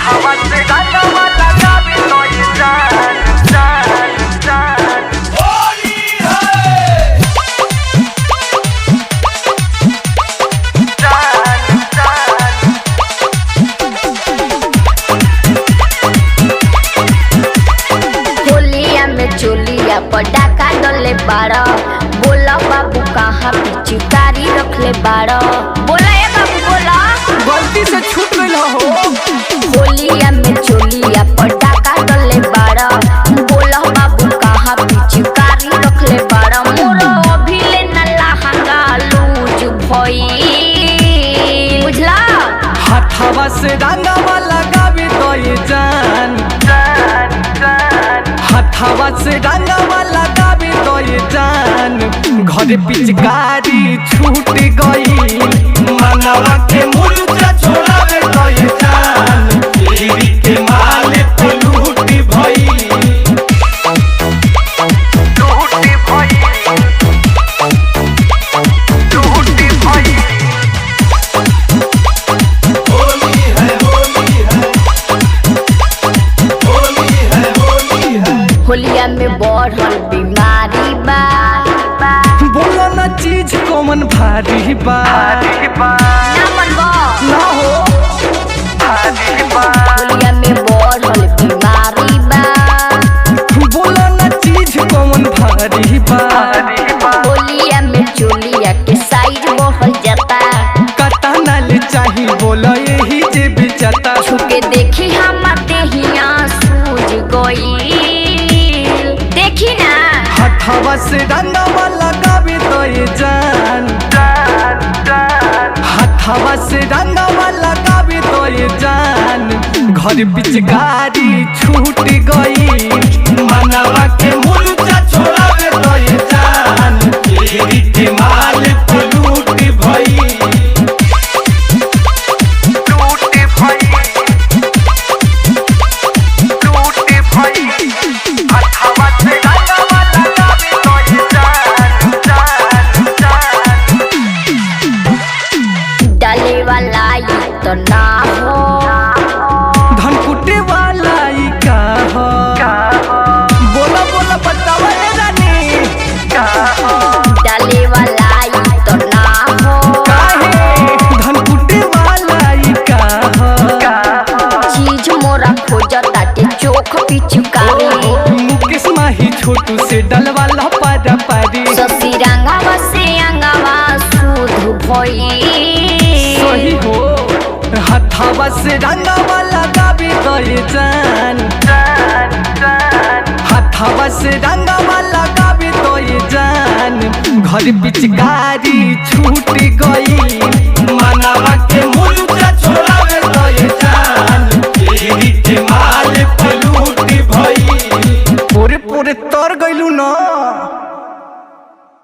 हवा से रंगवा लगावे तो ये जान जान जान होली है जान जान। होलिया में चोलिया पटाखा डले बाड़ा, बोला बाबू कहाँ पिचकारी रखले बाड़ा, बोला ए बाबू बोला गलती से छूट गइल हो। होलिया में चोलिया पटाखा डले बाड़ा, बोला बाबू कहाँ पिचकारी रखले बाड़ा, मोरो अभी ले न लहंगा लूज भई बुझला। हवा से रंगवा लगावे तो ये जान जान जान। हवा से रंगवा लगावे तो ये जान, घर पिचकारी छूट गई मनवा के मुर्चा छोड़ावे तो ये जान, गिरी के माल पे लूट भई लूट भई लूट भई। होली है होली है होली है होली है। होलिया में बढ़ल बीमारी बा, बोला ना चीज कौन भारी बा ना मनबो ना हो भारी बा। होलिया में बढ़ल बीमारी बा, बोला ना चीज कौन भारी बा। होलिया में चोलिया के साइज बढ़ल जाता, कता नाल चाही बोला यही जे बेचता। छुके देखी हमर देहिया सूझ गई, देखी ना हवा से रंगवा लगावे तो ये जान जान जान। हवा से रंगवा लगावे तो ये जान, घर पिचकारी छूट गई मनवा के मुर्चा छोड़ावे तो ये जान, गिरी के माल पे लूट भई लूट भई लूट भई। हवा से रंगवा लगावे तो ये जान जान जान। डाले वाला ये तो ना हो, धन कुटे वाला ई का हो बोला बोला बतावा ए रानी का हो डाले वाला ये तो ना हो, काहे धन कुटे वाला ई का हो। चीज मोरा खोजता के चोख पिचुकारी, मुकेश माही छोटू से डलवाला पारा पारी। ससी रंगावा से अंगावा सूध भई सही हो हवा से रंगवा लगावे तो ये जान जान जान। हवा से रंगवा लगावे तो ये जान, घर पिचकारी छूट गई